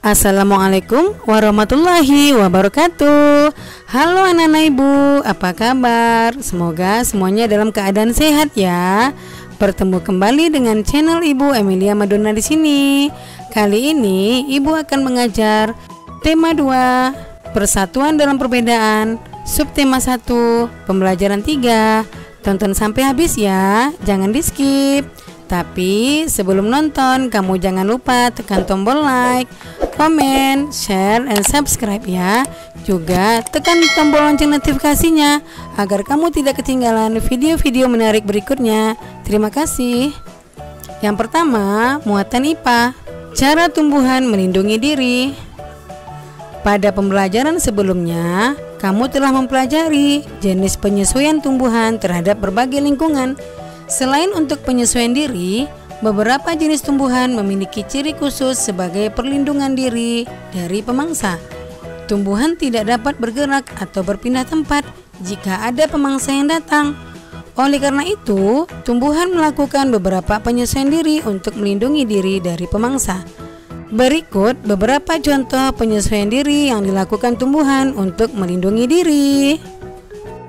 Assalamualaikum warahmatullahi wabarakatuh. Halo anak-anak ibu, apa kabar? Semoga semuanya dalam keadaan sehat ya. Bertemu kembali dengan channel Ibu Emilia Madonna di sini. Kali ini ibu akan mengajar tema 2, persatuan dalam perbedaan, subtema 1, pembelajaran 3. Tonton sampai habis ya, jangan di skip. Tapi sebelum nonton, kamu jangan lupa tekan tombol like, komen, share, and subscribe ya. Juga tekan tombol lonceng notifikasinya agar kamu tidak ketinggalan video-video menarik berikutnya. Terima kasih. Yang pertama, muatan IPA, cara tumbuhan melindungi diri. Pada pembelajaran sebelumnya, kamu telah mempelajari jenis penyesuaian tumbuhan terhadap berbagai lingkungan. Selain untuk penyesuaian diri, beberapa jenis tumbuhan memiliki ciri khusus sebagai perlindungan diri dari pemangsa. Tumbuhan tidak dapat bergerak atau berpindah tempat jika ada pemangsa yang datang. Oleh karena itu, tumbuhan melakukan beberapa penyesuaian diri untuk melindungi diri dari pemangsa. Berikut beberapa contoh penyesuaian diri yang dilakukan tumbuhan untuk melindungi diri.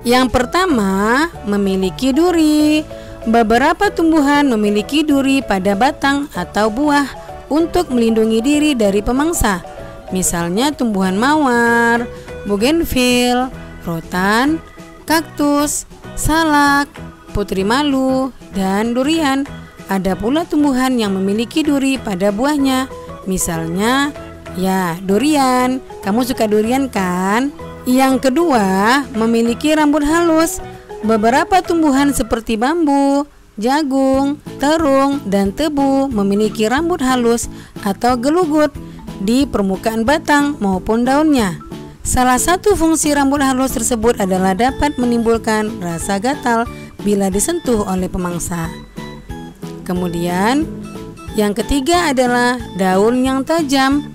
Yang pertama, memiliki duri. Beberapa tumbuhan memiliki duri pada batang atau buah untuk melindungi diri dari pemangsa. Misalnya tumbuhan mawar, bougainville, rotan, kaktus, salak, putri malu, dan durian. Ada pula tumbuhan yang memiliki duri pada buahnya. Misalnya, ya durian. Kamu suka durian kan? Yang kedua, memiliki rambut halus. Beberapa tumbuhan seperti bambu, jagung, terung, dan tebu memiliki rambut halus atau gelugut di permukaan batang maupun daunnya. Salah satu fungsi rambut halus tersebut adalah dapat menimbulkan rasa gatal bila disentuh oleh pemangsa. Kemudian, yang ketiga adalah daun yang tajam.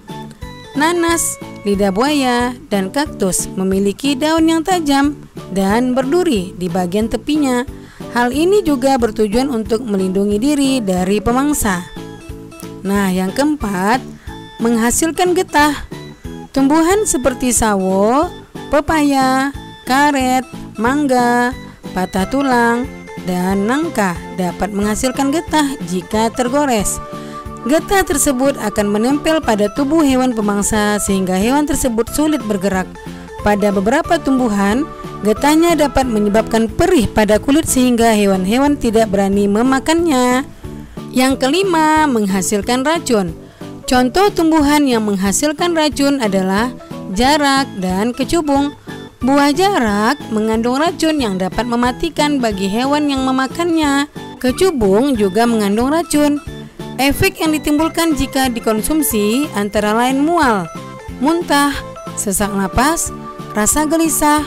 Nanas, lidah buaya, dan kaktus memiliki daun yang tajam dan berduri di bagian tepinya. Hal ini juga bertujuan untuk melindungi diri dari pemangsa. Nah, yang keempat, menghasilkan getah. Tumbuhan seperti sawo, pepaya, karet, mangga, patah tulang, dan nangka dapat menghasilkan getah jika tergores. Getah tersebut akan menempel pada tubuh hewan pemangsa sehingga hewan tersebut sulit bergerak. Pada beberapa tumbuhan, getahnya dapat menyebabkan perih pada kulit sehingga hewan-hewan tidak berani memakannya. Yang kelima, menghasilkan racun. Contoh tumbuhan yang menghasilkan racun adalah jarak dan kecubung. Buah jarak mengandung racun yang dapat mematikan bagi hewan yang memakannya. Kecubung juga mengandung racun. Efek yang ditimbulkan jika dikonsumsi antara lain mual, muntah, sesak napas, rasa gelisah,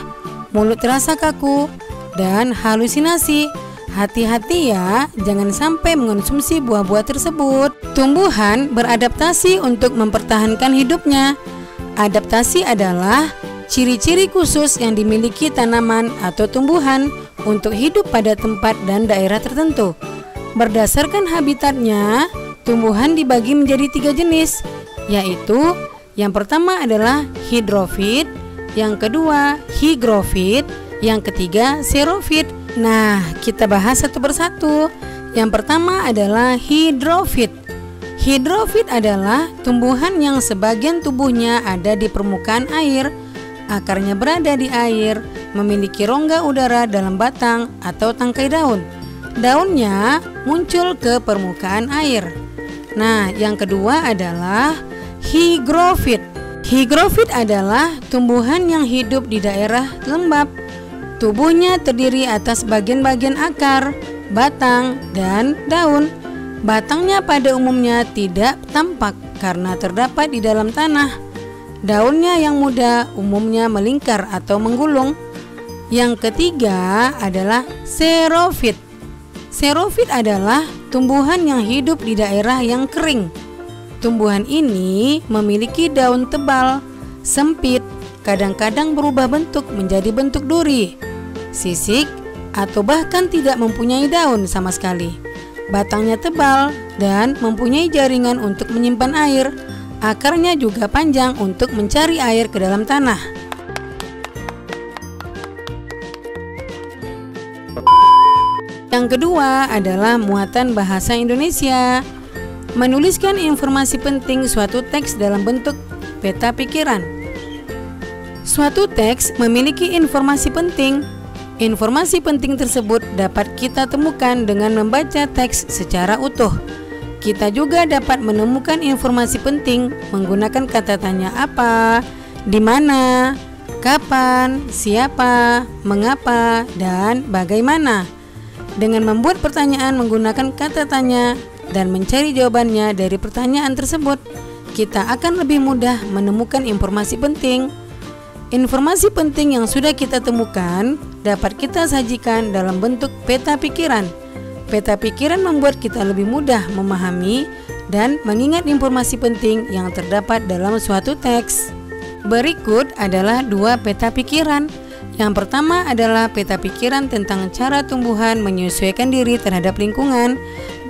mulut terasa kaku, dan halusinasi. Hati-hati ya, jangan sampai mengonsumsi buah-buah tersebut. Tumbuhan beradaptasi untuk mempertahankan hidupnya. Adaptasi adalah ciri-ciri khusus yang dimiliki tanaman atau tumbuhan untuk hidup pada tempat dan daerah tertentu. Berdasarkan habitatnya, tumbuhan dibagi menjadi 3 jenis, yaitu yang pertama adalah hidrofit, yang kedua hygrofit, yang ketiga xerofit. Nah, kita bahas satu persatu. Yang pertama adalah hidrofit. Hidrofit adalah tumbuhan yang sebagian tubuhnya ada di permukaan air, akarnya berada di air, memiliki rongga udara dalam batang atau tangkai daun. Daunnya muncul ke permukaan air. Nah, yang kedua adalah hygrofit. Hygrofit adalah tumbuhan yang hidup di daerah lembab. Tubuhnya terdiri atas bagian-bagian akar, batang, dan daun. Batangnya pada umumnya tidak tampak karena terdapat di dalam tanah. Daunnya yang muda umumnya melingkar atau menggulung. Yang ketiga adalah xerofit. Xerofit adalah tumbuhan yang hidup di daerah yang kering. Tumbuhan ini memiliki daun tebal, sempit, kadang-kadang berubah bentuk menjadi bentuk duri, sisik, atau bahkan tidak mempunyai daun sama sekali. Batangnya tebal dan mempunyai jaringan untuk menyimpan air. Akarnya juga panjang untuk mencari air ke dalam tanah. Yang kedua adalah muatan bahasa Indonesia. Menuliskan informasi penting suatu teks dalam bentuk peta pikiran. Suatu teks memiliki informasi penting. Informasi penting tersebut dapat kita temukan dengan membaca teks secara utuh. Kita juga dapat menemukan informasi penting menggunakan kata tanya apa, di mana, kapan, siapa, mengapa, dan bagaimana. Dengan membuat pertanyaan menggunakan kata tanya dan mencari jawabannya dari pertanyaan tersebut, kita akan lebih mudah menemukan informasi penting. Informasi penting yang sudah kita temukan dapat kita sajikan dalam bentuk peta pikiran. Peta pikiran membuat kita lebih mudah memahami dan mengingat informasi penting yang terdapat dalam suatu teks. Berikut adalah 2 peta pikiran. Yang pertama adalah peta pikiran tentang cara tumbuhan menyesuaikan diri terhadap lingkungan,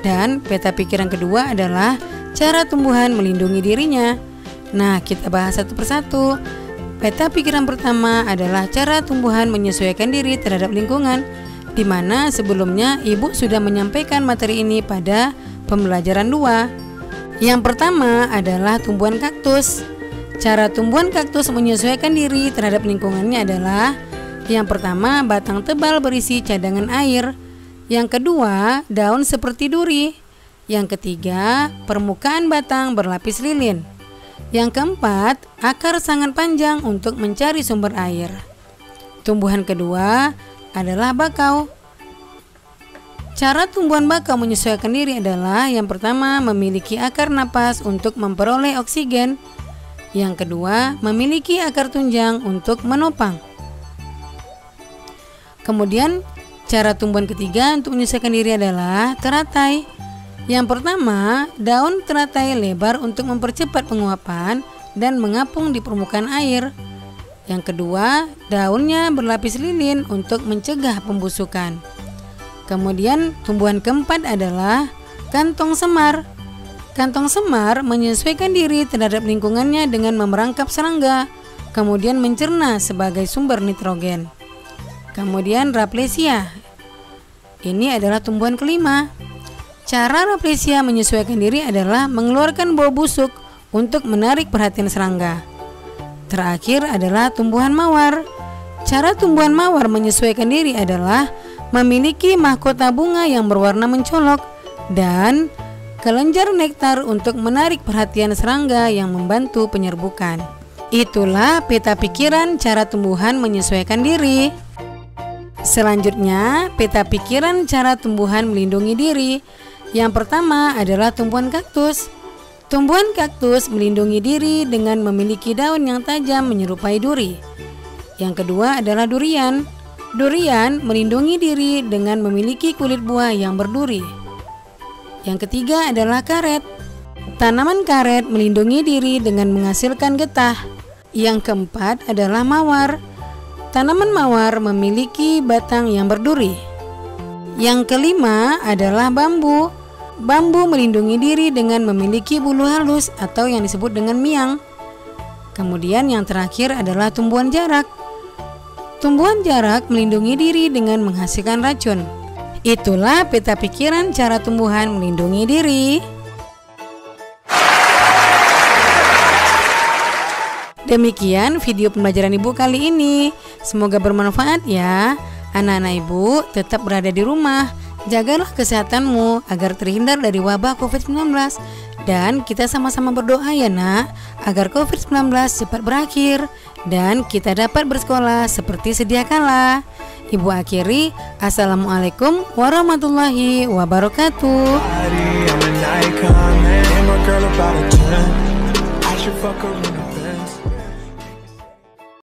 dan peta pikiran kedua adalah cara tumbuhan melindungi dirinya. Nah, kita bahas satu persatu. Peta pikiran pertama adalah cara tumbuhan menyesuaikan diri terhadap lingkungan, di mana sebelumnya Ibu sudah menyampaikan materi ini pada pembelajaran 2. Yang pertama adalah tumbuhan kaktus. Cara tumbuhan kaktus menyesuaikan diri terhadap lingkungannya adalah: yang pertama, batang tebal berisi cadangan air. Yang kedua, daun seperti duri. Yang ketiga, permukaan batang berlapis lilin. Yang keempat, akar sangat panjang untuk mencari sumber air. Tumbuhan kedua adalah bakau. Cara tumbuhan bakau menyesuaikan diri adalah: yang pertama, memiliki akar napas untuk memperoleh oksigen. Yang kedua, memiliki akar tunjang untuk menopang. Kemudian, cara tumbuhan ketiga untuk menyesuaikan diri adalah teratai. Yang pertama, daun teratai lebar untuk mempercepat penguapan dan mengapung di permukaan air. Yang kedua, daunnya berlapis lilin untuk mencegah pembusukan. Kemudian, tumbuhan keempat adalah kantong semar. Kantong semar menyesuaikan diri terhadap lingkungannya dengan memerangkap serangga, kemudian mencerna sebagai sumber nitrogen. Kemudian Raplesia. Ini adalah tumbuhan kelima. Cara Raplesia menyesuaikan diri adalah mengeluarkan bau busuk untuk menarik perhatian serangga. Terakhir adalah tumbuhan mawar. Cara tumbuhan mawar menyesuaikan diri adalah memiliki mahkota bunga yang berwarna mencolok dan kelenjar nektar untuk menarik perhatian serangga yang membantu penyerbukan. Itulah peta pikiran cara tumbuhan menyesuaikan diri. Selanjutnya, peta pikiran cara tumbuhan melindungi diri. Yang pertama adalah tumbuhan kaktus. Tumbuhan kaktus melindungi diri dengan memiliki daun yang tajam menyerupai duri. Yang kedua adalah durian. Durian melindungi diri dengan memiliki kulit buah yang berduri. Yang ketiga adalah karet. Tanaman karet melindungi diri dengan menghasilkan getah. Yang keempat adalah mawar. Tanaman mawar memiliki batang yang berduri. Yang kelima adalah bambu. Bambu melindungi diri dengan memiliki bulu halus atau yang disebut dengan miang. Kemudian yang terakhir adalah tumbuhan jarak. Tumbuhan jarak melindungi diri dengan menghasilkan racun. Itulah peta pikiran cara tumbuhan melindungi diri. Demikian video pembelajaran Ibu kali ini. Semoga bermanfaat ya. Anak-anak Ibu tetap berada di rumah. Jagalah kesehatanmu agar terhindar dari wabah COVID-19. Dan kita sama-sama berdoa ya nak, agar COVID-19 cepat berakhir dan kita dapat bersekolah seperti sedia kala. Ibu akhiri, Assalamualaikum warahmatullahi wabarakatuh.